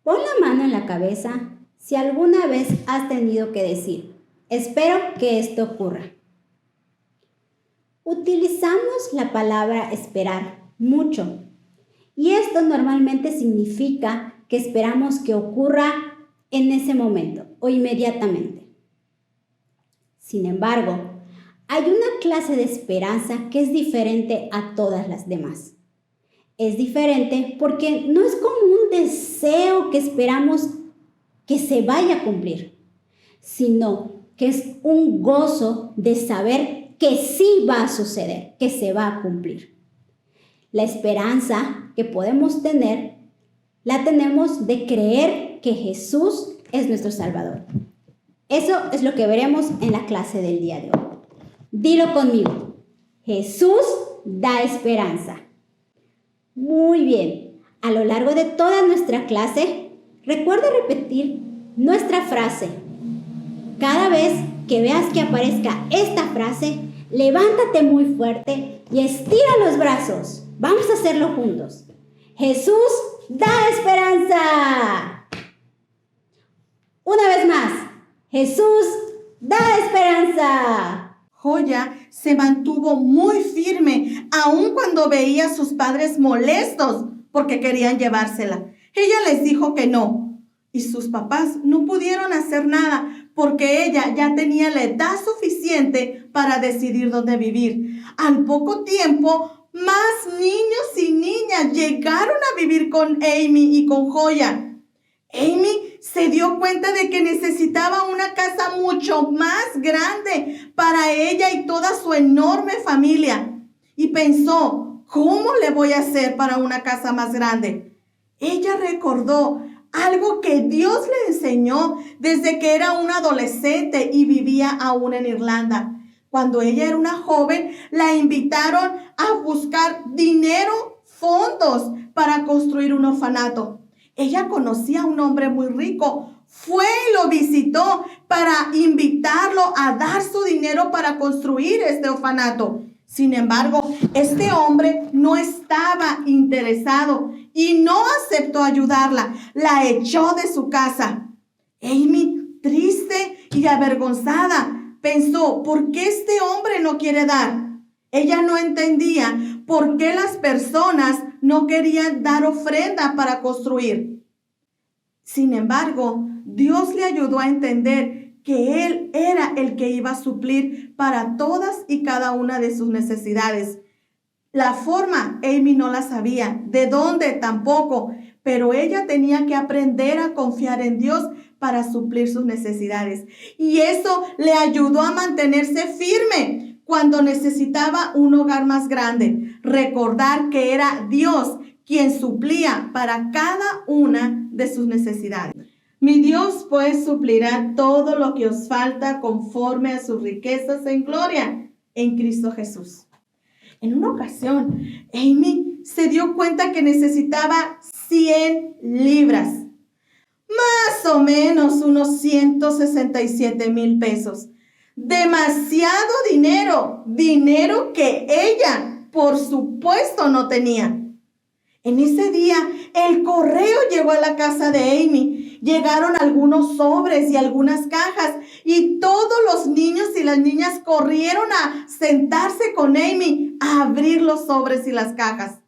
Pon la mano en la cabeza si alguna vez has tenido que decir, espero que esto ocurra. Utilizamos la palabra esperar mucho y esto normalmente significa que esperamos que ocurra en ese momento o inmediatamente. Sin embargo, hay una clase de esperanza que es diferente a todas las demás. Es diferente porque no es como un deseo que esperamos que se vaya a cumplir, sino que es un gozo de saber que sí va a suceder, que se va a cumplir. La esperanza que podemos tener, la tenemos de creer que Jesús es nuestro Salvador. Eso es lo que veremos en la clase del día de hoy. Dilo conmigo. Jesús da esperanza. Muy bien. A lo largo de toda nuestra clase, recuerda repetir nuestra frase. Cada vez que veas que aparezca esta frase, levántate muy fuerte y estira los brazos. Vamos a hacerlo juntos. Jesús da esperanza. Una vez más. Jesús da esperanza. Joya se mantuvo muy firme, aun cuando veía a sus padres molestos porque querían llevársela. Ella les dijo que no, y sus papás no pudieron hacer nada porque ella ya tenía la edad suficiente para decidir dónde vivir. Al poco tiempo, más niños y niñas llegaron a vivir con Amy y con Joya. Amy se dio cuenta de que necesitaba una casa mucho más grande para ella y toda su enorme familia. Y pensó, ¿cómo le voy a hacer para una casa más grande? Ella recordó algo que Dios le enseñó desde que era una adolescente y vivía aún en Irlanda. Cuando ella era una joven, la invitaron a buscar dinero, fondos para construir un orfanato. Ella conocía a un hombre muy rico. Fue y lo visitó para invitarlo a dar su dinero para construir este orfanato. Sin embargo, este hombre no estaba interesado y no aceptó ayudarla. La echó de su casa. Amy, triste y avergonzada, pensó, ¿por qué este hombre no quiere dar? Ella no entendía por qué las personas no querían dar ofrenda para construir. Sin embargo, Dios le ayudó a entender que Él era el que iba a suplir para todas y cada una de sus necesidades. La forma, Amy no la sabía, de dónde tampoco, pero ella tenía que aprender a confiar en Dios para suplir sus necesidades. Y eso le ayudó a mantenerse firme cuando necesitaba un hogar más grande. Recordar que era Dios quien suplía para cada una de sus necesidades. Mi Dios pues suplirá todo lo que os falta conforme a sus riquezas en gloria en Cristo Jesús. En una ocasión, Amy se dio cuenta que necesitaba 100 libras, más o menos unos 167,000 pesos. Demasiado dinero que ella, por supuesto, no tenía. En ese día, el correo llegó a la casa de Amy. Llegaron algunos sobres y algunas cajas y todos los niños y las niñas corrieron a sentarse con Amy a abrir los sobres y las cajas.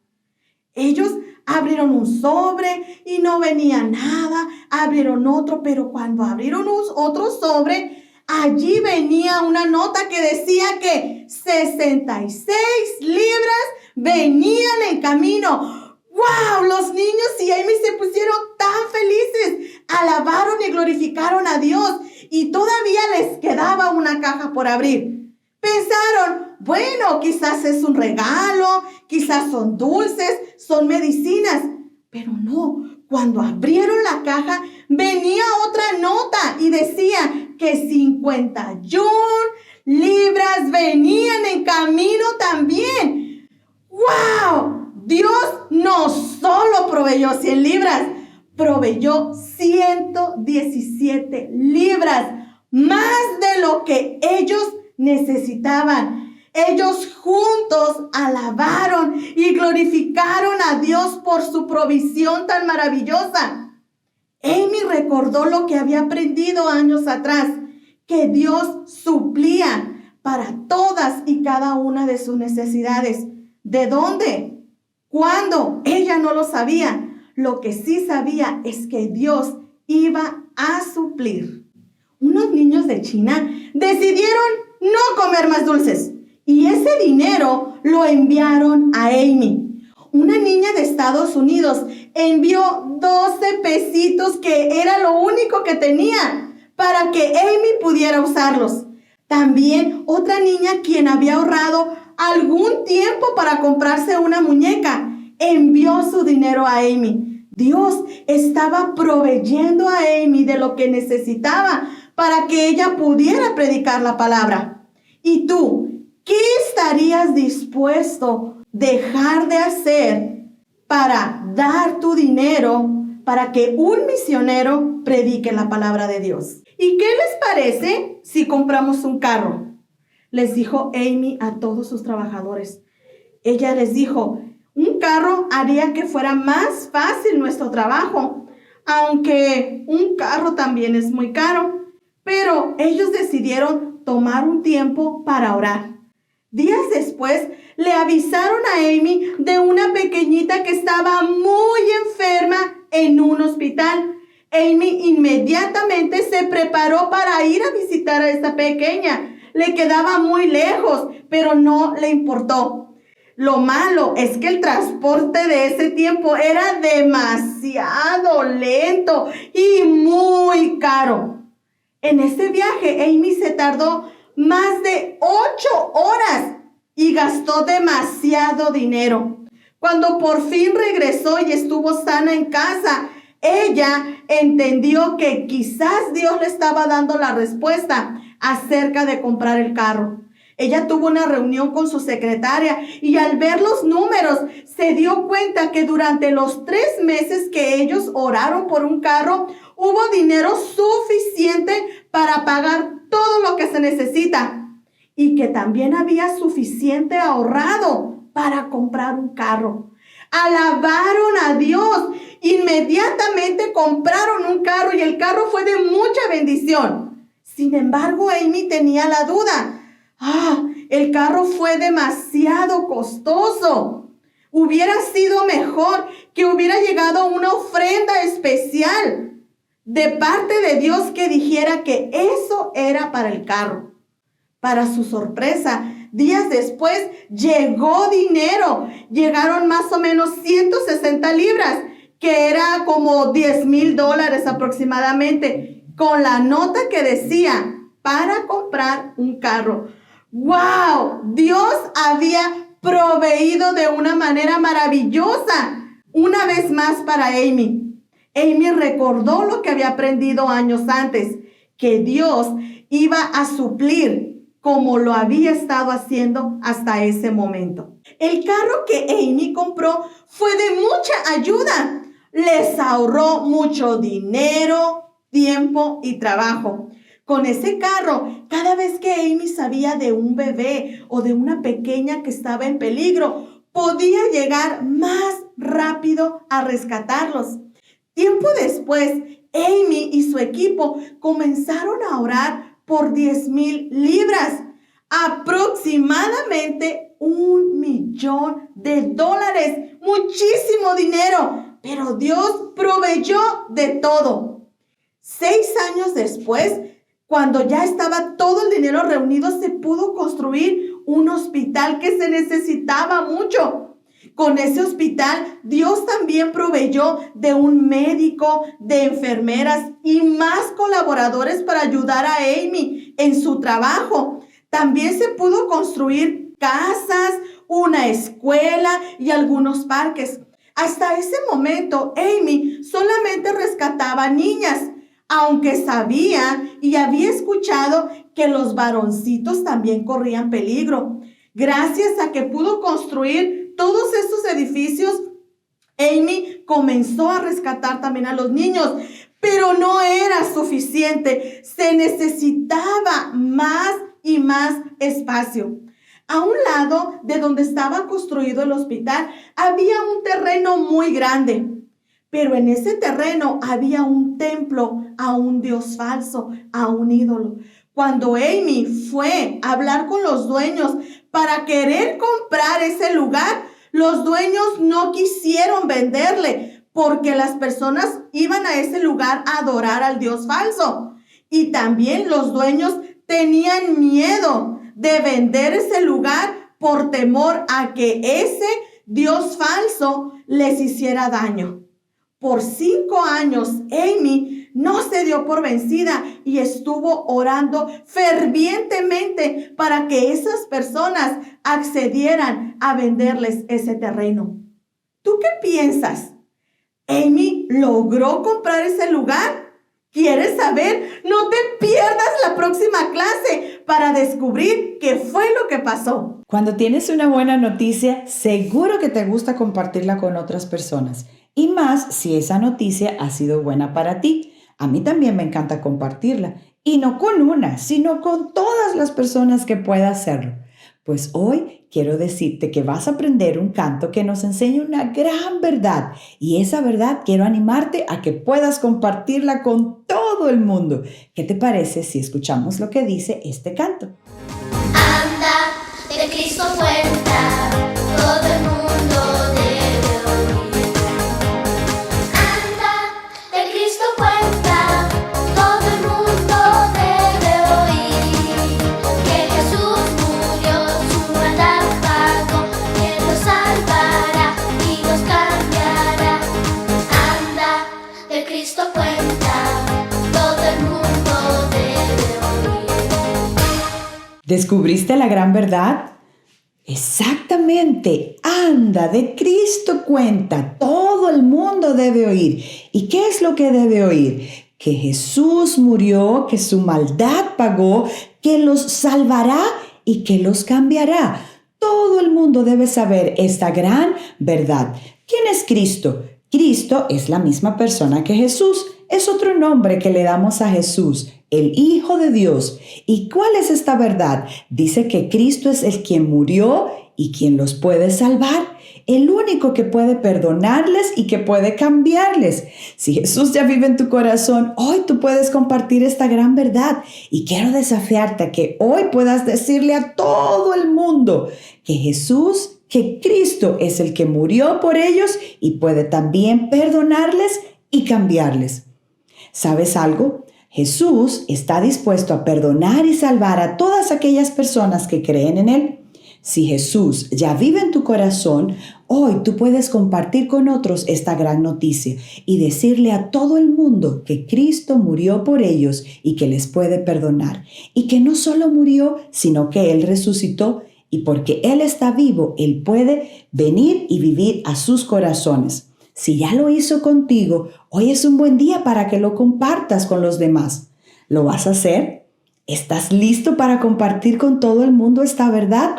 Ellos abrieron un sobre y no venía nada. Abrieron otro, pero cuando abrieron otro sobre, allí venía una nota que decía que 66 libras venían en camino. ¡Wow! Los niños y Amy se pusieron tan felices. Alabaron y glorificaron a Dios. Y todavía les quedaba una caja por abrir. Pensaron, bueno, quizás es un regalo, quizás son dulces, son medicinas. Pero no, cuando abrieron la caja, venía otra nota y decía que 51 libras venían en camino también. ¡Wow! Dios no solo proveyó 100 libras, proveyó 117 libras, más de lo que ellos necesitaban. Ellos juntos alabaron y glorificaron a Dios por su provisión tan maravillosa. Amy recordó lo que había aprendido años atrás, que Dios suplía para todas y cada una de sus necesidades. ¿De dónde? ¿Cuándo? Ella no lo sabía. Lo que sí sabía es que Dios iba a suplir. Unos niños de China decidieron no comer más dulces y ese dinero lo enviaron a Amy. Una niña de Estados Unidos envió 12 pesitos, que era lo único que tenía, para que Amy pudiera usarlos. También otra niña, quien había ahorrado algún tiempo para comprarse una muñeca, envió su dinero a Amy. Dios estaba proveyendo a Amy de lo que necesitaba para que ella pudiera predicar la palabra. ¿Y tú, qué estarías dispuesto a dejar de hacer para dar tu dinero para que un misionero predique la palabra de Dios? ¿Y qué les parece si compramos un carro? Les dijo Amy a todos sus trabajadores. Ella les dijo, un carro haría que fuera más fácil nuestro trabajo, aunque un carro también es muy caro. Pero ellos decidieron tomar un tiempo para orar. Días después le avisaron a Amy de una pequeñita que estaba muy enferma en un hospital. Amy inmediatamente se preparó para ir a visitar a esta pequeña. Le quedaba muy lejos, pero no le importó. Lo malo es que el transporte de ese tiempo era demasiado lento y muy caro. En ese viaje, Amy se tardó más de 8 horas y gastó demasiado dinero. Cuando por fin regresó y estuvo sana en casa, ella entendió que quizás Dios le estaba dando la respuesta acerca de comprar el carro. Ella tuvo una reunión con su secretaria y al ver los números se dio cuenta que durante los 3 meses que ellos oraron por un carro, hubo dinero suficiente para pagar todo lo que se necesita y que también había suficiente ahorrado para comprar un carro. Alabaron a Dios. Inmediatamente compraron un carro y el carro fue de mucha bendición. Sin embargo, Amy tenía la duda. El carro fue demasiado costoso. Hubiera sido mejor que hubiera llegado una ofrenda especial de parte de Dios que dijera que eso era para el carro. Para su sorpresa, días después llegó dinero. Llegaron más o menos 160 libras, que era como $10,000 aproximadamente, con la nota que decía, para comprar un carro. ¡Wow! Dios había proveído de una manera maravillosa, una vez más para Amy. Amy recordó lo que había aprendido años antes, que Dios iba a suplir como lo había estado haciendo hasta ese momento. El carro que Amy compró fue de mucha ayuda. Les ahorró mucho dinero, tiempo y trabajo. Con ese carro, cada vez que Amy sabía de un bebé o de una pequeña que estaba en peligro, podía llegar más rápido a rescatarlos. Tiempo después, Amy y su equipo comenzaron a orar por 10,000 libras, aproximadamente $1,000,000, muchísimo dinero, pero Dios proveyó de todo. 6 años después, cuando ya estaba todo el dinero reunido, se pudo construir un hospital que se necesitaba mucho. Con ese hospital, Dios también proveyó de un médico, de enfermeras y más colaboradores para ayudar a Amy en su trabajo. También se pudo construir casas, una escuela y algunos parques. Hasta ese momento, Amy solamente rescataba niñas, aunque sabía y había escuchado que los varoncitos también corrían peligro. Gracias a que pudo construir todos estos edificios, Amy comenzó a rescatar también a los niños, pero no era suficiente. Se necesitaba más y más espacio. A un lado de donde estaba construido el hospital había un terreno muy grande, Pero en ese terreno había un templo a un dios falso, a un ídolo. Cuando Amy fue a hablar con los dueños para querer comprar ese lugar, los dueños no quisieron venderle porque las personas iban a ese lugar a adorar al dios falso. Y también los dueños tenían miedo de vender ese lugar por temor a que ese dios falso les hiciera daño. Por 5 años, Amy no se dio por vencida y estuvo orando fervientemente para que esas personas accedieran a venderles ese terreno. ¿Tú qué piensas? ¿Amy logró comprar ese lugar? ¿Quieres saber? No te pierdas la próxima clase para descubrir qué fue lo que pasó. Cuando tienes una buena noticia, seguro que te gusta compartirla con otras personas. Y más si esa noticia ha sido buena para ti. A mí también me encanta compartirla. Y no con una, sino con todas las personas que pueda hacerlo. Pues hoy quiero decirte que vas a aprender un canto que nos enseña una gran verdad. Y esa verdad quiero animarte a que puedas compartirla con todo el mundo. ¿Qué te parece si escuchamos lo que dice este canto? Anda, de Cristo cuenta, todo el mundo debe oír. Anda, de Cristo cuenta, todo el mundo debe oír. Que Jesús murió, su maldad pagó, que nos salvará y nos cambiará. Anda, de Cristo cuenta, todo el mundo debe oír. ¿Descubriste la gran verdad? Exactamente, anda, de Cristo cuenta, todo el mundo debe oír. ¿Y qué es lo que debe oír? Que Jesús murió, que su maldad pagó, que los salvará y que los cambiará. Todo el mundo debe saber esta gran verdad. ¿Quién es Cristo? Cristo es la misma persona que Jesús. Es otro nombre que le damos a Jesús, el Hijo de Dios. ¿Y cuál es esta verdad? Dice que Cristo es el quien murió y quien los puede salvar, el único que puede perdonarles y que puede cambiarles. Si Jesús ya vive en tu corazón, hoy tú puedes compartir esta gran verdad. Y quiero desafiarte a que hoy puedas decirle a todo el mundo que Jesús, que Cristo es el que murió por ellos y puede también perdonarles y cambiarles. ¿Sabes algo? Jesús está dispuesto a perdonar y salvar a todas aquellas personas que creen en Él. Si Jesús ya vive en tu corazón, hoy tú puedes compartir con otros esta gran noticia y decirle a todo el mundo que Cristo murió por ellos y que les puede perdonar. Y que no solo murió, sino que Él resucitó. Y porque Él está vivo, Él puede venir y vivir a sus corazones. Si ya lo hizo contigo, hoy es un buen día para que lo compartas con los demás. ¿Lo vas a hacer? ¿Estás listo para compartir con todo el mundo esta verdad?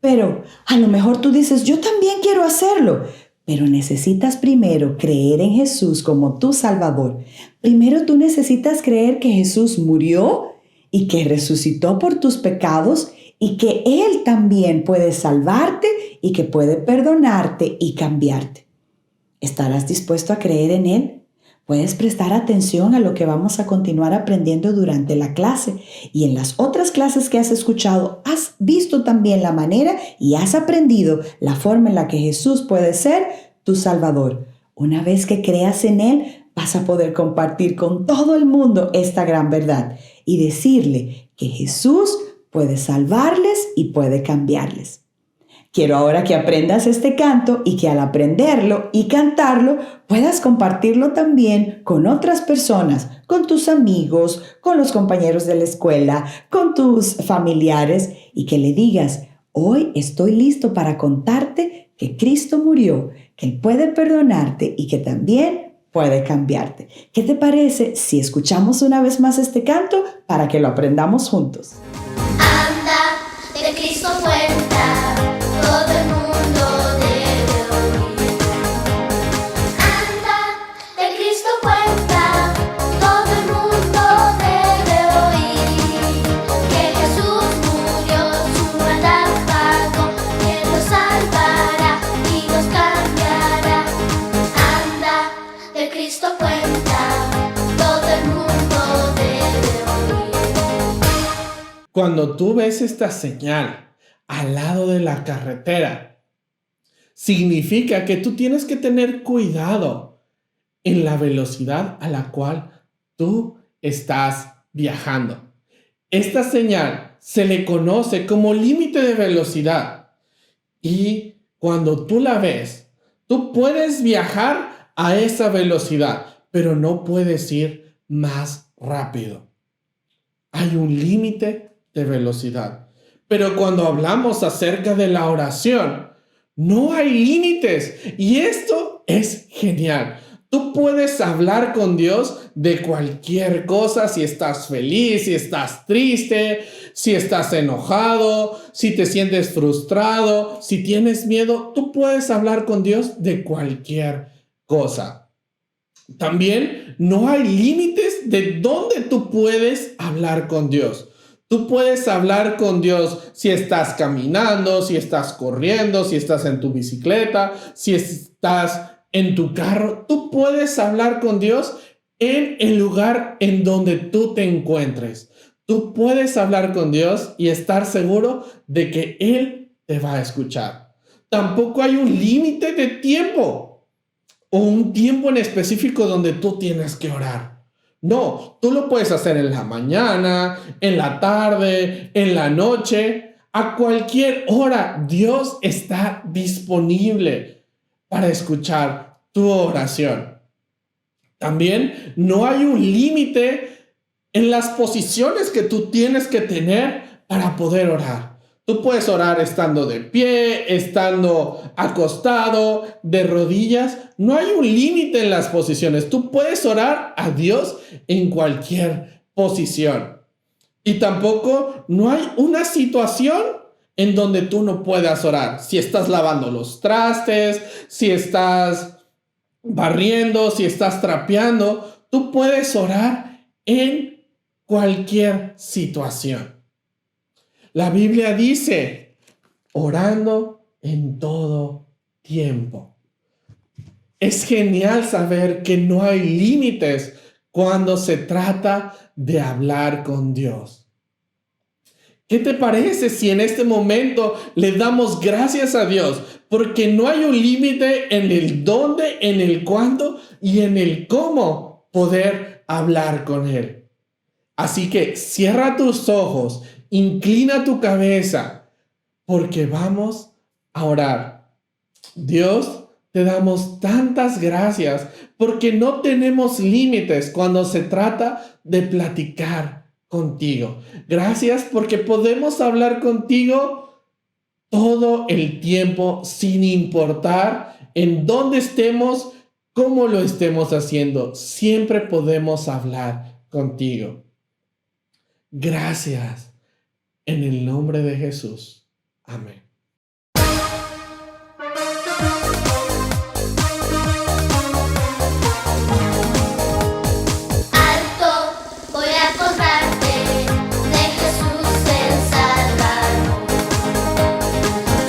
Pero a lo mejor tú dices, yo también quiero hacerlo. Pero necesitas primero creer en Jesús como tu Salvador. Primero tú necesitas creer que Jesús murió y que resucitó por tus pecados y que Él también puede salvarte y que puede perdonarte y cambiarte. ¿Estarás dispuesto a creer en Él? Puedes prestar atención a lo que vamos a continuar aprendiendo durante la clase. Y en las otras clases que has escuchado, has visto también la manera y has aprendido la forma en la que Jesús puede ser tu Salvador. Una vez que creas en Él, vas a poder compartir con todo el mundo esta gran verdad y decirle que Jesús puede salvarles y puede cambiarles. Quiero ahora que aprendas este canto y que al aprenderlo y cantarlo puedas compartirlo también con otras personas, con tus amigos, con los compañeros de la escuela, con tus familiares y que le digas, hoy estoy listo para contarte que Cristo murió, que Él puede perdonarte y que también puede cambiarte. ¿Qué te parece si escuchamos una vez más este canto para que lo aprendamos juntos? Anda, de Cristo cuenta, todo el mundo debe oír. Anda, de Cristo cuenta, todo el mundo debe oír. Que Jesús murió, su maldad pagó, que nos salvará y nos cambiará. Anda, cuando tú ves esta señal al lado de la carretera, significa que tú tienes que tener cuidado en la velocidad a la cual tú estás viajando. Esta señal se le conoce como límite de velocidad y cuando tú la ves, tú puedes viajar a esa velocidad, pero no puedes ir más rápido. Hay un límite de velocidad. Pero cuando hablamos acerca de la oración, no hay límites y esto es genial. Tú puedes hablar con Dios de cualquier cosa, si estás feliz, si estás triste, si estás enojado, si te sientes frustrado, si tienes miedo, tú puedes hablar con Dios de cualquier cosa. También no hay límites de dónde tú puedes hablar con Dios. Tú puedes hablar con Dios si estás caminando, si estás corriendo, si estás en tu bicicleta, si estás en tu carro. Tú puedes hablar con Dios en el lugar en donde tú te encuentres. Tú puedes hablar con Dios y estar seguro de que Él te va a escuchar. Tampoco hay un límite de tiempo o un tiempo en específico donde tú tienes que orar. No, tú lo puedes hacer en la mañana, en la tarde, en la noche, a cualquier hora. Dios está disponible para escuchar tu oración. También no hay un límite en las posiciones que tú tienes que tener para poder orar. Tú puedes orar estando de pie, estando acostado, de rodillas. No hay un límite en las posiciones. Tú puedes orar a Dios en cualquier posición. Y tampoco no hay una situación en donde tú no puedas orar. Si estás lavando los trastes, si estás barriendo, si estás trapeando, tú puedes orar en cualquier situación. La Biblia dice, orando en todo tiempo. Es genial saber que no hay límites cuando se trata de hablar con Dios. ¿Qué te parece si en este momento le damos gracias a Dios? Porque no hay un límite en el dónde, en el cuándo y en el cómo poder hablar con Él. Así que cierra tus ojos, inclina tu cabeza, porque vamos a orar. Dios, te damos tantas gracias porque no tenemos límites cuando se trata de platicar contigo. Gracias porque podemos hablar contigo todo el tiempo sin importar en dónde estemos, cómo lo estemos haciendo. Siempre podemos hablar contigo. Gracias. En el nombre de Jesús. Amén. Alto, voy a contarte de Jesús el Salvador.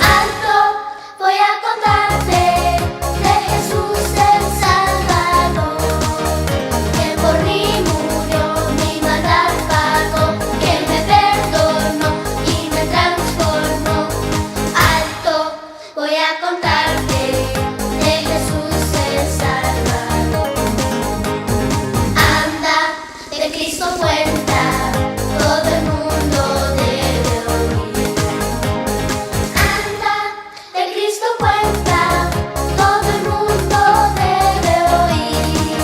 Alto, voy a contarte de Jesús el Salvador. Que por mí murió, mi maldad pagó, que me perdonó y me transformó. Alto, voy a contarte de Jesús el Salvador. Anda, de Cristo cuenta, todo el mundo debe oír. Anda, de Cristo cuenta, todo el mundo debe oír.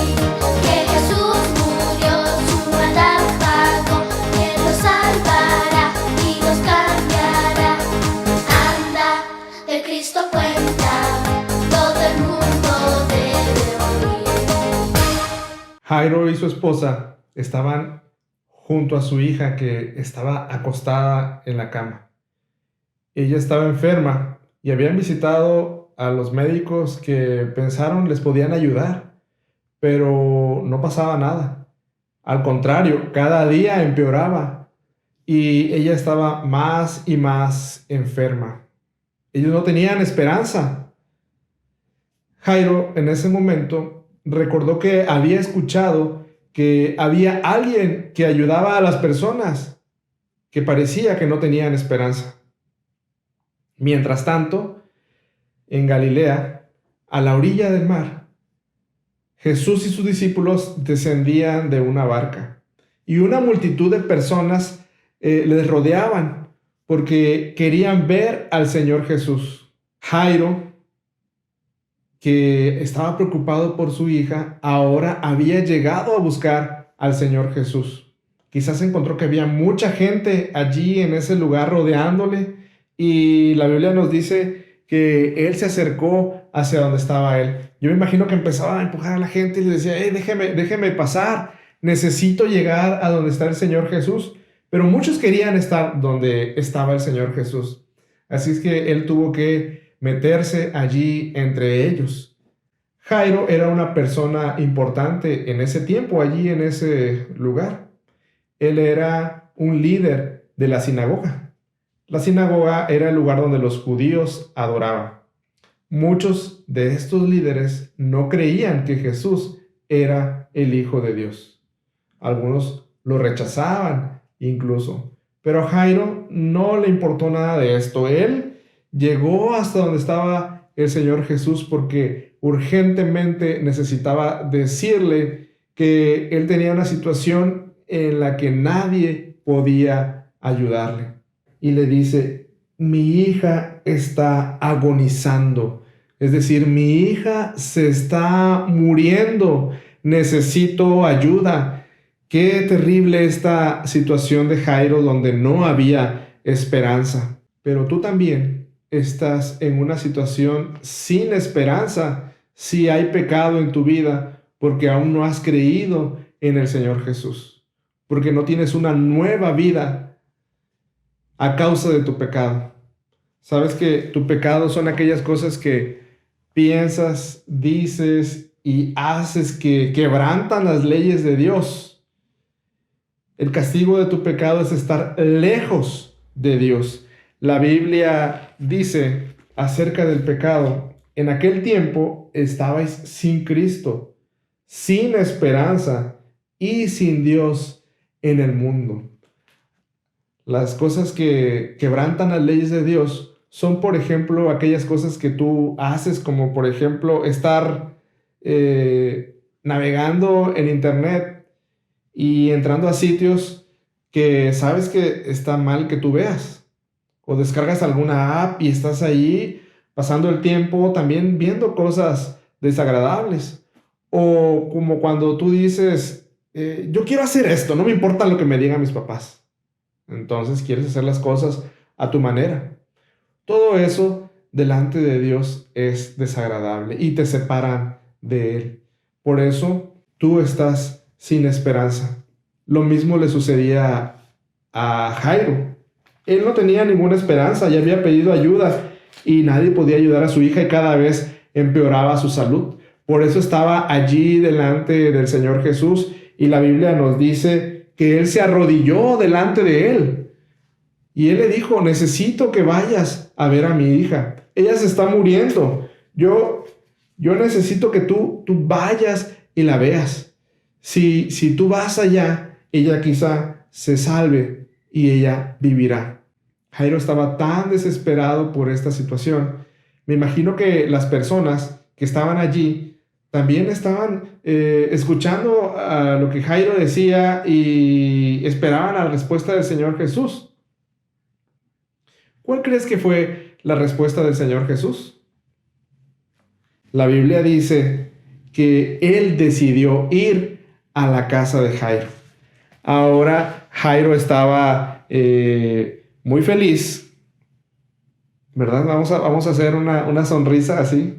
Que Jesús murió, su maldad pagó, que los salvará y los cambiará. Anda, de Cristo cuenta, todo el mundo debe oír. Jairo y su esposa estaban junto a su hija que estaba acostada en la cama. Ella estaba enferma y habían visitado a los médicos que pensaron les podían ayudar, pero no pasaba nada. Al contrario, cada día empeoraba y ella estaba más y más enferma. Ellos no tenían esperanza. Jairo en ese momento recordó que había escuchado que había alguien que ayudaba a las personas que parecía que no tenían esperanza. Mientras tanto, en Galilea, a la orilla del mar, Jesús y sus discípulos descendían de una barca y una multitud de personas les rodeaban porque querían ver al Señor Jesús. Jairo, que estaba preocupado por su hija, ahora había llegado a buscar al Señor Jesús. Quizás encontró que había mucha gente allí en ese lugar rodeándole, y la Biblia nos dice que él se acercó hacia donde estaba él. Yo me imagino que empezaba a empujar a la gente y le decía: déjeme pasar, necesito llegar a donde está el Señor Jesús. Pero muchos querían estar donde estaba el Señor Jesús. Así es que él tuvo que meterse allí entre ellos. Jairo era una persona importante en ese tiempo, allí en ese lugar. Él era un líder de la sinagoga. La sinagoga era el lugar donde los judíos adoraban. Muchos de estos líderes no creían que Jesús era el Hijo de Dios. Algunos lo rechazaban incluso. Pero a Jairo no le importó nada de esto. Él llegó hasta donde estaba el Señor Jesús porque urgentemente necesitaba decirle que él tenía una situación en la que nadie podía ayudarle. Y le dice: mi hija está agonizando. Es decir, mi hija se está muriendo. Necesito ayuda. Qué terrible esta situación de Jairo, donde no había esperanza. Pero tú también estás en una situación sin esperanza si hay pecado en tu vida, porque aún no has creído en el Señor Jesús, porque no tienes una nueva vida a causa de tu pecado. Sabes que tu pecado son aquellas cosas que piensas, dices y haces que quebrantan las leyes de Dios. El castigo de tu pecado es estar lejos de Dios. La Biblia dice acerca del pecado: en aquel tiempo estabais sin Cristo, sin esperanza y sin Dios en el mundo. Las cosas que quebrantan las leyes de Dios son, por ejemplo, aquellas cosas que tú haces, como por ejemplo estar navegando en internet y entrando a sitios que sabes que está mal que tú veas, o descargas alguna app y estás ahí pasando el tiempo también viendo cosas desagradables, o como cuando tú dices: yo quiero hacer esto, no me importa lo que me digan mis papás. Entonces quieres hacer las cosas a tu manera. Todo eso delante de Dios es desagradable y te separan de Él. Por eso tú estás sin esperanza. Lo mismo le sucedía a Jairo. Él no tenía ninguna esperanza, ya había pedido ayuda y nadie podía ayudar a su hija y cada vez empeoraba su salud. Por eso estaba allí delante del Señor Jesús y la Biblia nos dice que él se arrodilló delante de él y él le dijo: necesito que vayas a ver a mi hija. Ella se está muriendo. Yo necesito que tú vayas y la veas. Si tú vas allá, ella quizá se salve y ella vivirá. Jairo estaba tan desesperado por esta situación. Me imagino que las personas que estaban allí también estaban escuchando a lo que Jairo decía y esperaban la respuesta del Señor Jesús. ¿Cuál crees que fue la respuesta del Señor Jesús? La Biblia dice que él decidió ir a la casa de Jairo. Ahora Jairo estaba muy feliz, ¿verdad? Vamos a hacer una sonrisa así.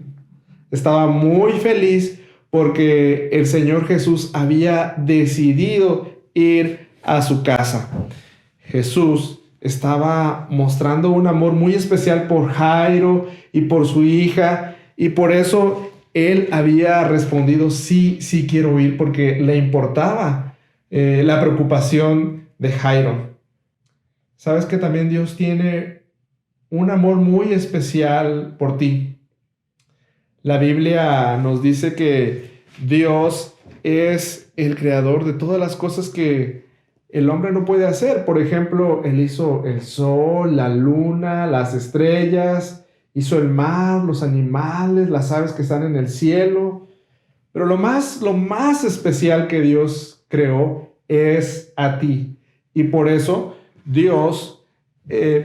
Estaba muy feliz porque el Señor Jesús había decidido ir a su casa. Jesús estaba mostrando un amor muy especial por Jairo y por su hija, y por eso él había respondido: sí quiero ir, porque le importaba la preocupación de Jairo. Sabes que también Dios tiene un amor muy especial por ti. La Biblia nos dice que Dios es el creador de todas las cosas que el hombre no puede hacer. Por ejemplo, él hizo el sol, la luna, las estrellas, hizo el mar, los animales, las aves que están en el cielo. Pero lo más especial que Dios creó es a ti. Y por eso Dios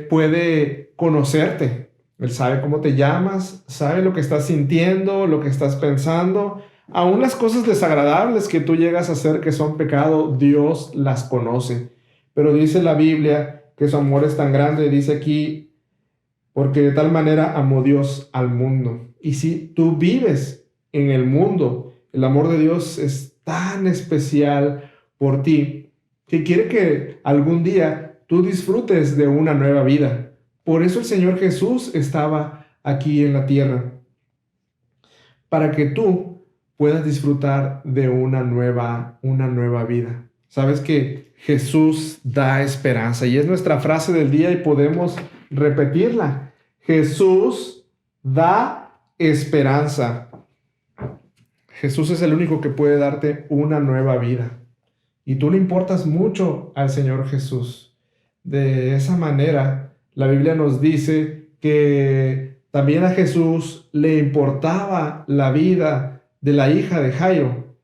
puede conocerte. Él sabe cómo te llamas, sabe lo que estás sintiendo, lo que estás pensando. Aún las cosas desagradables que tú llegas a hacer que son pecado, Dios las conoce. Pero dice la Biblia que su amor es tan grande, dice aquí, porque de tal manera amó Dios al mundo. Y si tú vives en el mundo, el amor de Dios es tan especial por ti que quiere que algún día tú disfrutes de una nueva vida. Por eso el Señor Jesús estaba aquí en la tierra, para que tú puedas disfrutar de una nueva vida. Sabes que Jesús da esperanza y es nuestra frase del día y podemos repetirla. Jesús da esperanza. Jesús es el único que puede darte una nueva vida. Y tú le importas mucho al Señor Jesús. De esa manera, la Biblia nos dice que también a Jesús le importaba la vida de la hija de Jairo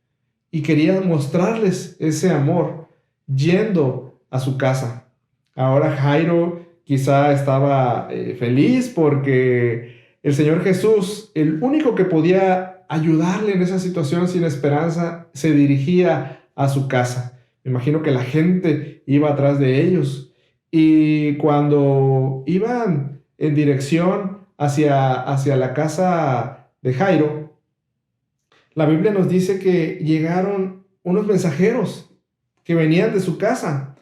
y quería mostrarles ese amor yendo a su casa. Ahora Jairo quizá estaba feliz porque el Señor Jesús, el único que podía ayudarle en esa situación sin esperanza, se dirigía a su casa. Me imagino que la gente iba atrás de ellos y cuando iban en dirección hacia la casa de Jairo, la Biblia nos dice que llegaron unos mensajeros que venían de su casa.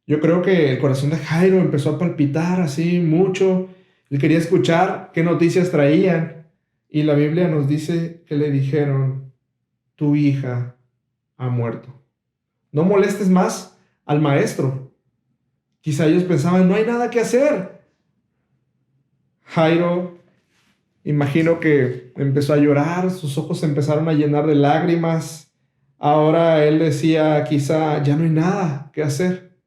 Yo creo que el corazón de Jairo empezó a palpitar así mucho. Él quería escuchar qué noticias traían. Y la Biblia nos dice que le dijeron, tu hija ha muerto. No molestes más al maestro. Quizá ellos pensaban, no hay nada que hacer. Jairo, imagino que empezó a llorar, sus ojos se empezaron a llenar de lágrimas. Ahora él decía, quizá ya no hay nada que hacer.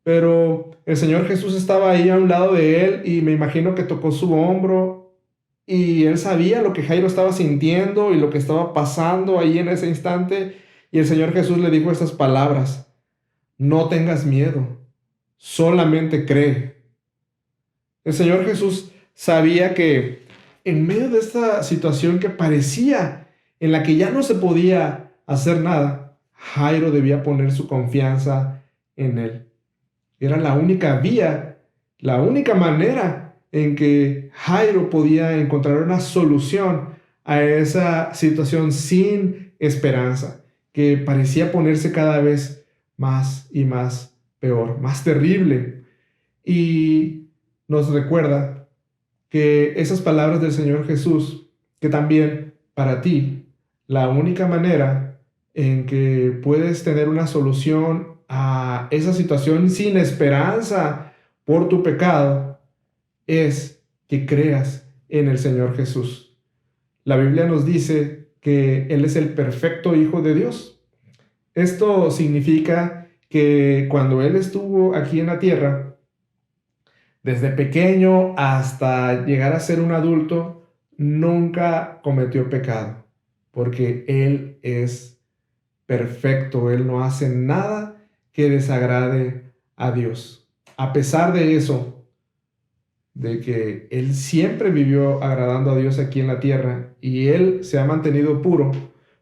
Pero el Señor Jesús estaba ahí a un lado de él y me imagino que tocó su hombro y él sabía lo que Jairo estaba sintiendo y lo que estaba pasando ahí en ese instante. Y el Señor Jesús le dijo estas palabras, no tengas miedo, solamente cree. El Señor Jesús sabía que en medio de esta situación que parecía en la que ya no se podía hacer nada, Jairo debía poner su confianza en él. Era la única vía, la única manera en que Jairo podía encontrar una solución a esa situación sin esperanza, que parecía ponerse cada vez más y más peor, más terrible. Y nos recuerda que esas palabras del Señor Jesús, que también para ti, la única manera en que puedes tener una solución a esa situación sin esperanza por tu pecado, es que creas en el Señor Jesús. La Biblia nos dice que Él es el perfecto Hijo de Dios. Esto significa que cuando Él estuvo aquí en la tierra, desde pequeño hasta llegar a ser un adulto, nunca cometió pecado, porque Él es perfecto. Él no hace nada que desagrade a Dios. A pesar de eso, de que Él siempre vivió agradando a Dios aquí en la tierra y Él se ha mantenido puro,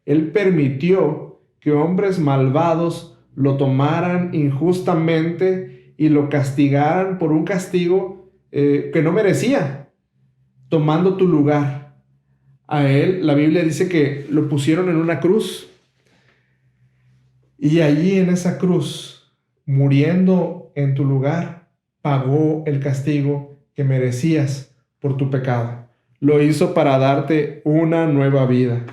Él permitió que hombres malvados lo tomaran injustamente y lo castigaran por un castigo que no merecía, tomando tu lugar. A Él, la Biblia dice que lo pusieron en una cruz. Y allí en esa cruz, muriendo en tu lugar, pagó el castigo que merecías por tu pecado. Lo hizo para darte una nueva vida.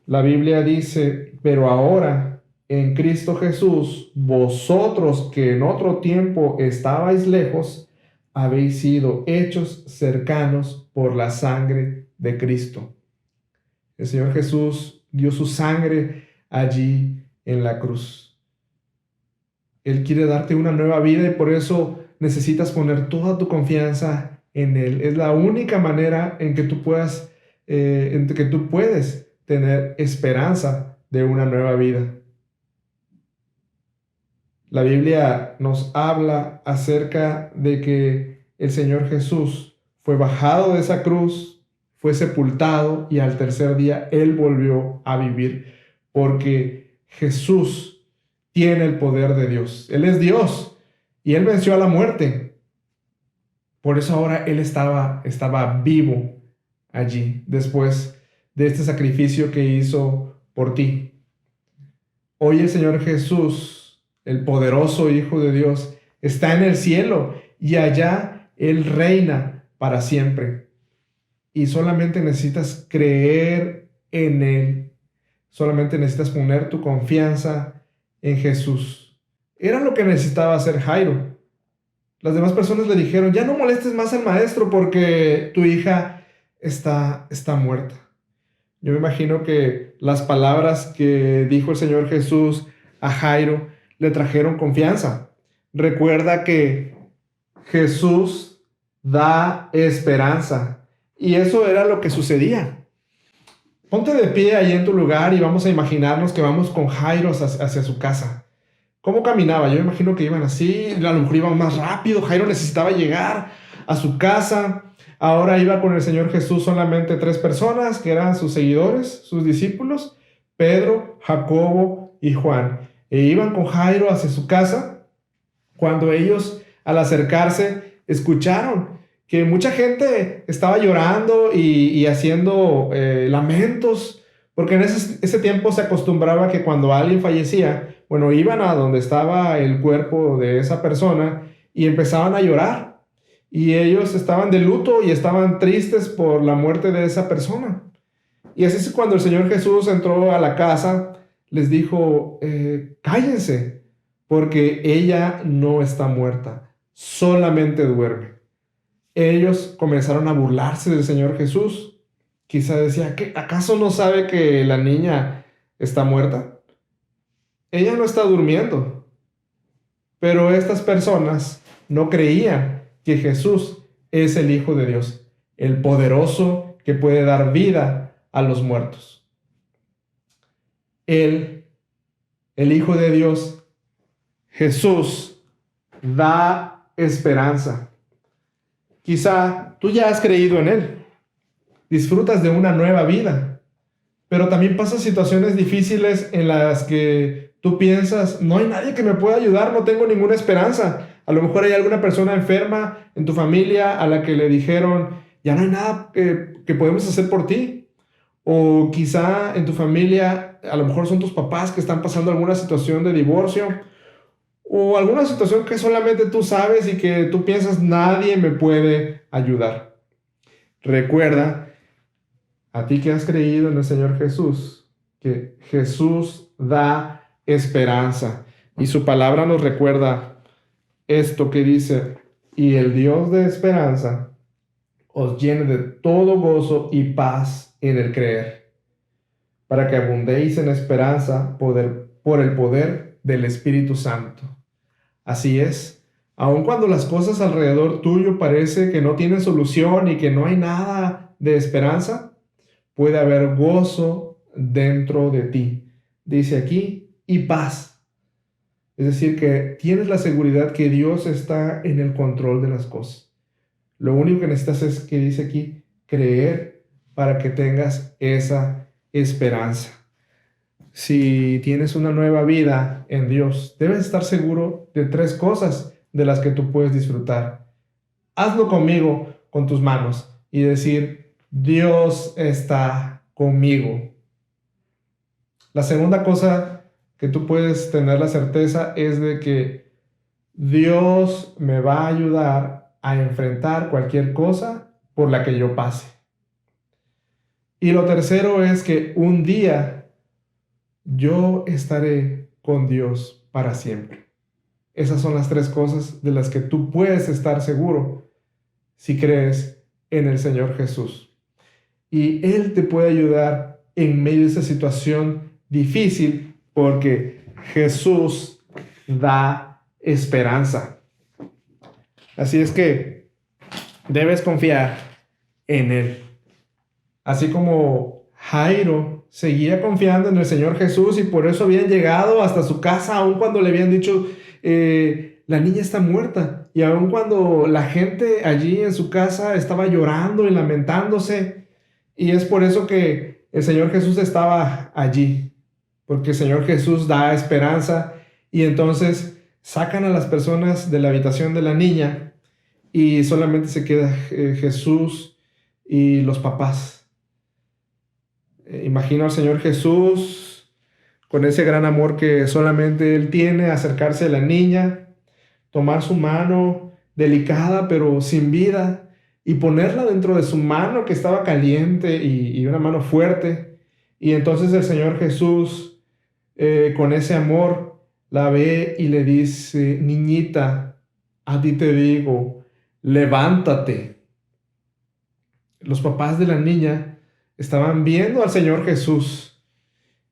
La Biblia dice, pero ahora en Cristo Jesús, vosotros que en otro tiempo estabais lejos, habéis sido hechos cercanos por la sangre de Cristo. El Señor Jesús dio su sangre allí en la cruz. Él quiere darte una nueva vida y por eso necesitas poner toda tu confianza en Él. Es la única manera en que tú puedes tener esperanza de una nueva vida. La Biblia nos habla acerca de que el Señor Jesús fue bajado de esa cruz, fue sepultado y al tercer día Él volvió a vivir, porque Jesús tiene el poder de Dios. Él es Dios y Él venció a la muerte. Por eso ahora Él estaba vivo allí, después de este sacrificio que hizo por ti. Hoy el Señor Jesús, el poderoso Hijo de Dios, está en el cielo y allá Él reina para siempre. Y solamente necesitas creer en Él. Solamente necesitas poner tu confianza en Jesús. Era lo que necesitaba hacer Jairo. Las demás personas le dijeron, ya no molestes más al maestro porque tu hija está muerta. Yo me imagino que las palabras que dijo el Señor Jesús a Jairo le trajeron confianza. Recuerda que Jesús da esperanza. Y eso era lo que sucedía. Ponte de pie ahí en tu lugar y vamos a imaginarnos que vamos con Jairo hacia su casa. ¿Cómo caminaba? Yo me imagino que iban así, a lo mejor iban más rápido. Jairo necesitaba llegar a su casa. Ahora iba con el Señor Jesús solamente 3 personas que eran sus seguidores, sus discípulos, Pedro, Jacobo y Juan. E iban con Jairo hacia su casa. Cuando ellos, al acercarse, escucharon que mucha gente estaba llorando y haciendo lamentos, porque en ese tiempo se acostumbraba que cuando alguien fallecía, bueno, iban a donde estaba el cuerpo de esa persona y empezaban a llorar. Y ellos estaban de luto y estaban tristes por la muerte de esa persona. Y así es cuando el Señor Jesús entró a la casa, les dijo, cállense, porque ella no está muerta, solamente duerme. Ellos comenzaron a burlarse del Señor Jesús. Quizá decía, ¿acaso no sabe que la niña está muerta? Ella no está durmiendo. Pero estas personas no creían que Jesús es el Hijo de Dios, el poderoso que puede dar vida a los muertos. Él, el Hijo de Dios, Jesús, da esperanza. Quizá tú ya has creído en Él, disfrutas de una nueva vida, pero también pasas situaciones difíciles en las que tú piensas, no hay nadie que me pueda ayudar, no tengo ninguna esperanza. A lo mejor hay alguna persona enferma en tu familia a la que le dijeron, ya no hay nada que podemos hacer por ti. O quizá en tu familia, a lo mejor son tus papás que están pasando alguna situación de divorcio. O alguna situación que solamente tú sabes y que tú piensas, nadie me puede ayudar. Recuerda, a ti que has creído en el Señor Jesús, que Jesús da esperanza. Y su palabra nos recuerda esto que dice, y el Dios de esperanza os llene de todo gozo y paz en el creer, para que abundéis en esperanza por el poder del Espíritu Santo. Así es, aun cuando las cosas alrededor tuyo parece que no tienen solución y que no hay nada de esperanza, puede haber gozo dentro de ti. Dice aquí, y paz. Es decir, que tienes la seguridad que Dios está en el control de las cosas. Lo único que necesitas es, que dice aquí, creer para que tengas esa esperanza. Si tienes una nueva vida en Dios, debes estar seguro de 3 cosas de las que tú puedes disfrutar. Hazlo conmigo, con tus manos, y decir, Dios está conmigo. La segunda cosa que tú puedes tener la certeza es de que Dios me va a ayudar a enfrentar cualquier cosa por la que yo pase. Y lo tercero es que un día yo estaré con Dios para siempre. Esas son las 3 cosas de las que tú puedes estar seguro si crees en el Señor Jesús. Y Él te puede ayudar en medio de esa situación difícil, porque Jesús da esperanza. Así es que debes confiar en Él. Así como Jairo seguía confiando en el Señor Jesús y por eso habían llegado hasta su casa, aun cuando le habían dicho, la niña está muerta. Y aun cuando la gente allí en su casa estaba llorando y lamentándose. Y es por eso que el Señor Jesús estaba allí. Porque el Señor Jesús da esperanza. Y entonces sacan a las personas de la habitación de la niña y solamente se queda Jesús y los papás. Imagino al Señor Jesús con ese gran amor que solamente Él tiene, acercarse a la niña, tomar su mano delicada pero sin vida y ponerla dentro de su mano que estaba caliente y una mano fuerte. Y entonces el Señor Jesús con ese amor la ve y le dice, niñita, a ti te digo, levántate. Los papás de la niña estaban viendo al Señor Jesús,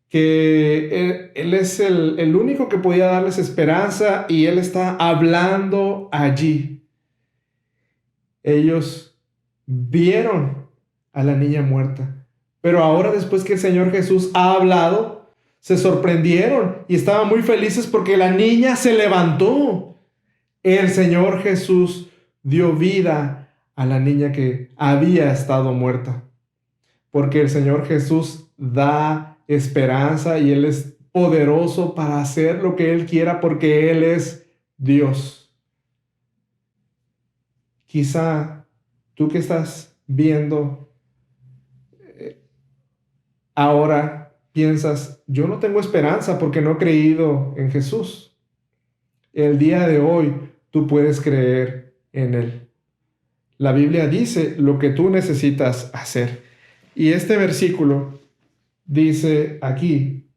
que Él es el único que podía darles esperanza y Él está hablando allí. Ellos vieron a la niña muerta, pero ahora después que el Señor Jesús ha hablado, se sorprendieron y estaban muy felices porque la niña se levantó. El Señor Jesús dio vida a la niña que había estado muerta. Porque el Señor Jesús da esperanza y Él es poderoso para hacer lo que Él quiera porque Él es Dios. Quizá tú que estás viendo ahora piensas, yo no tengo esperanza porque no he creído en Jesús. El día de hoy tú puedes creer en Él. La Biblia dice lo que tú necesitas hacer. Y este versículo dice aquí,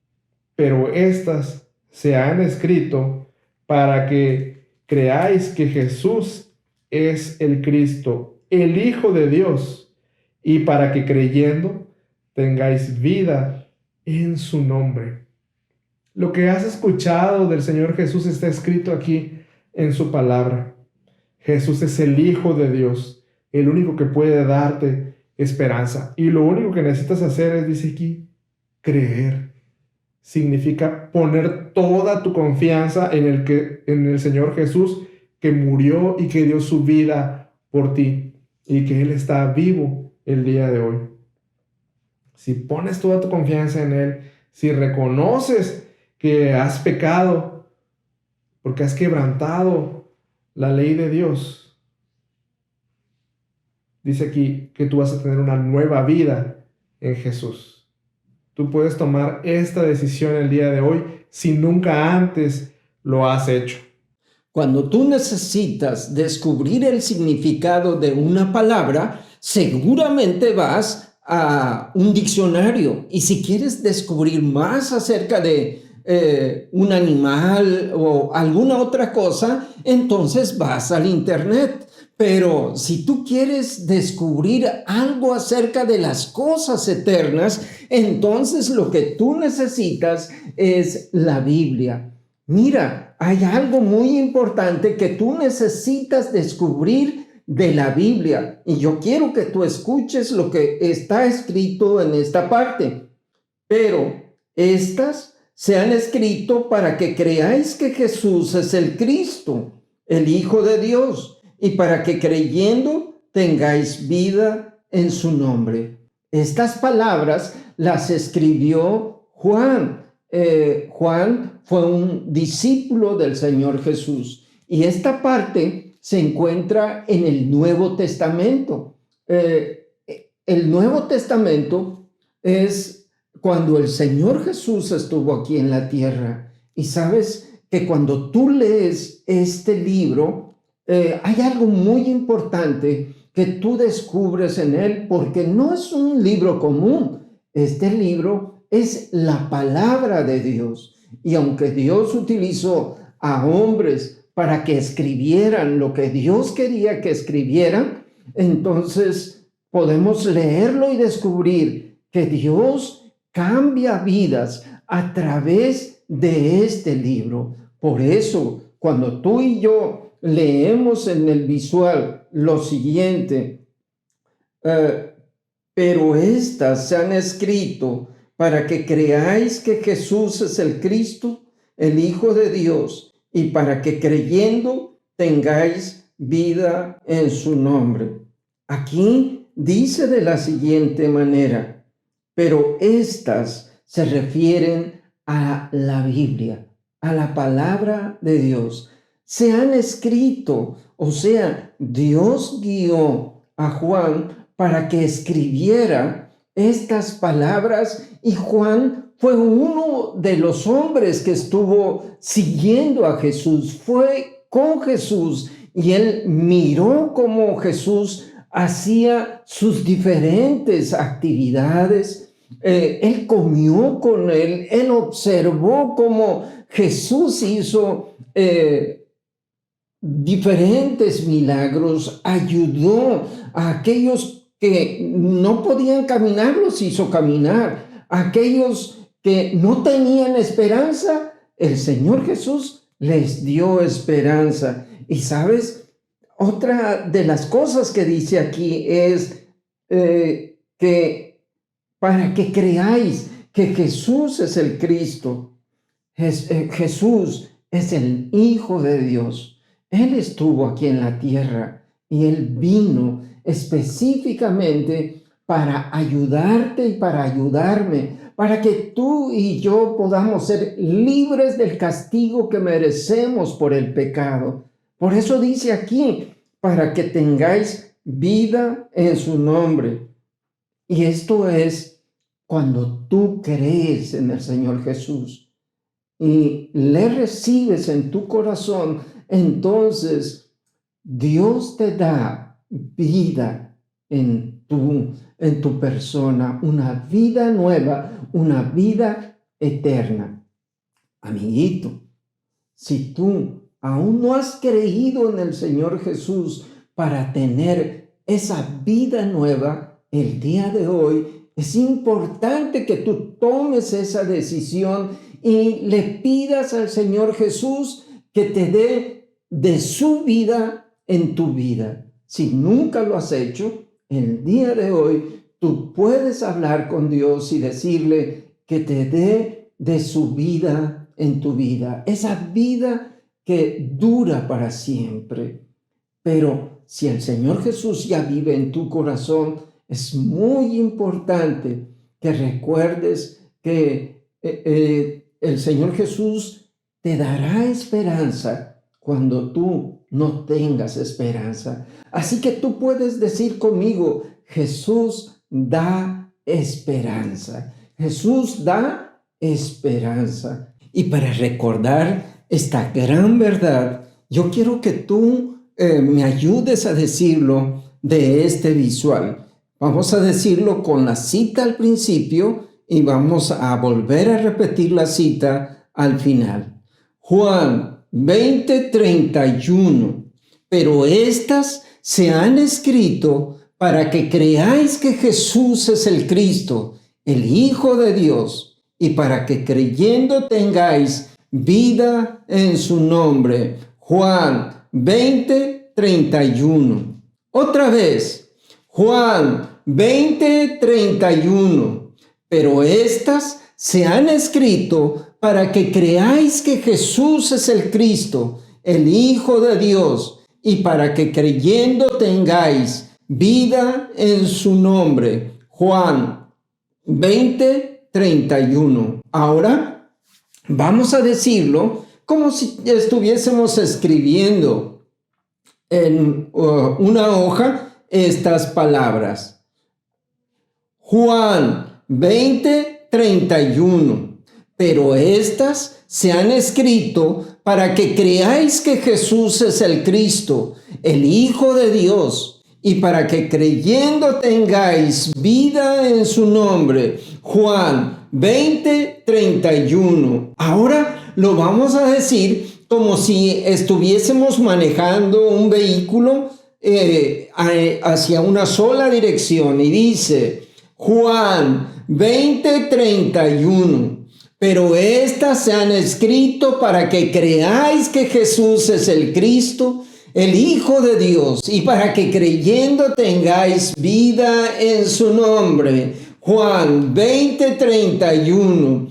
pero estas se han escrito para que creáis que Jesús es el Cristo, el Hijo de Dios, y para que creyendo tengáis vida en su nombre. Lo que has escuchado del Señor Jesús está escrito aquí en su palabra. Jesús es el Hijo de Dios, el único que puede darte esperanza. Y lo único que necesitas hacer es, dice aquí, creer. Significa poner toda tu confianza en el Señor Jesús que murió y que dio su vida por ti y que Él está vivo el día de hoy. Si pones toda tu confianza en Él, si reconoces que has pecado porque has quebrantado la ley de Dios, dice aquí que tú vas a tener una nueva vida en Jesús. Tú puedes tomar esta decisión el día de hoy si nunca antes lo has hecho. Cuando tú necesitas descubrir el significado de una palabra, seguramente vas a un diccionario, y si quieres descubrir más acerca de un animal o alguna otra cosa, entonces vas al internet. Pero si tú quieres descubrir algo acerca de las cosas eternas, entonces lo que tú necesitas es la Biblia. Mira, hay algo muy importante que tú necesitas descubrir de la Biblia, y yo quiero que tú escuches lo que está escrito en esta parte. Pero estas se han escrito para que creáis que Jesús es el Cristo, el Hijo de Dios, y para que creyendo tengáis vida en su nombre. Estas palabras las escribió Juan. Juan fue un discípulo del Señor Jesús, y esta parte se encuentra en el Nuevo Testamento. El Nuevo Testamento es cuando el Señor Jesús estuvo aquí en la tierra. Y sabes que cuando tú lees este libro, hay algo muy importante que tú descubres en él, porque no es un libro común. Este libro es la palabra de Dios. Y aunque Dios utilizó a hombres para que escribieran lo que Dios quería que escribieran, entonces podemos leerlo y descubrir que Dios cambia vidas a través de este libro. Por eso cuando tú y yo leemos en el visual lo siguiente, pero estas se han escrito para que creáis que Jesús es el Cristo, el Hijo de Dios, y para que creyendo tengáis vida en su nombre. Aquí dice de la siguiente manera, pero estas se refieren a la Biblia, a la palabra de Dios. Se han escrito, o sea, Dios guió a Juan para que escribiera estas palabras, y Juan fue uno de los hombres que estuvo siguiendo a Jesús, fue con Jesús, y él miró cómo Jesús hacía sus diferentes actividades. Él comió con él, él observó cómo Jesús hizo diferentes milagros, ayudó a aquellos que no podían caminar, los hizo caminar, a aquellos que no tenían esperanza, el Señor Jesús les dio esperanza. Y sabes, otra de las cosas que dice aquí es que para que creáis que Jesús es el Cristo, Jesús es el Hijo de Dios. Él estuvo aquí en la tierra y Él vino específicamente para ayudarte y para ayudarme, para que tú y yo podamos ser libres del castigo que merecemos por el pecado. Por eso dice aquí, para que tengáis vida en su nombre. Y esto es cuando tú crees en el Señor Jesús y le recibes en tu corazón, entonces Dios te da vida en tu persona, una vida nueva, una vida eterna. Amiguito, si tú aún no has creído en el Señor Jesús para tener esa vida nueva, el día de hoy es importante que tú tomes esa decisión y le pidas al Señor Jesús que te dé de su vida en tu vida. Si nunca lo has hecho, el día de hoy tú puedes hablar con Dios y decirle que te dé de su vida en tu vida, esa vida que dura para siempre. Pero si el Señor Jesús ya vive en tu corazón, es muy importante que recuerdes que el Señor Jesús te dará esperanza cuando tú no tengas esperanza. Así que tú puedes decir conmigo, Jesús da esperanza. Jesús da esperanza. Y para recordar esta gran verdad, yo quiero que tú me ayudes a decirlo de este visual. Vamos a decirlo con la cita al principio y vamos a volver a repetir la cita al final. Juan 20:31. Pero estas se han escrito para que creáis que Jesús es el Cristo, el Hijo de Dios, y para que creyendo tengáis vida en su nombre. Juan 20:31. Otra vez, Juan 20:31. Pero estas se han escrito para que creáis que Jesús es el Cristo, el Hijo de Dios, y para que creyendo tengáis vida en su nombre. Juan 20:31. Ahora vamos a decirlo como si estuviésemos escribiendo en una hoja estas palabras. Juan 20:31. Pero estas se han escrito para que creáis que Jesús es el Cristo, el Hijo de Dios, y para que creyendo tengáis vida en su nombre. Juan 20:31. Ahora lo vamos a decir como si estuviésemos manejando un vehículo hacia una sola dirección. Y dice, Juan 20:31. pero estas se han escrito para que creáis que Jesús es el Cristo, el Hijo de Dios, y para que creyendo tengáis vida en su nombre. Juan 20:31.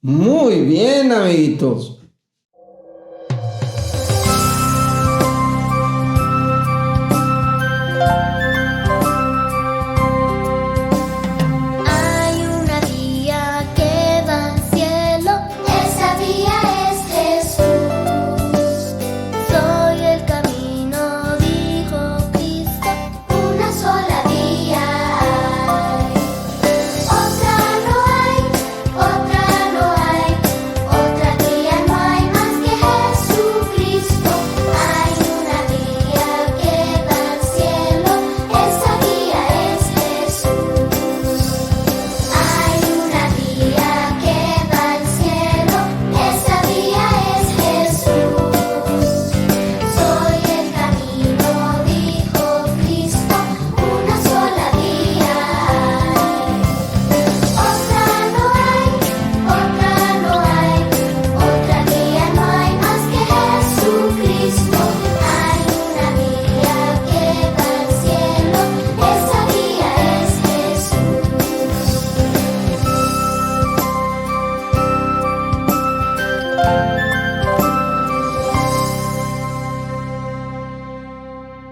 Muy bien, amiguitos.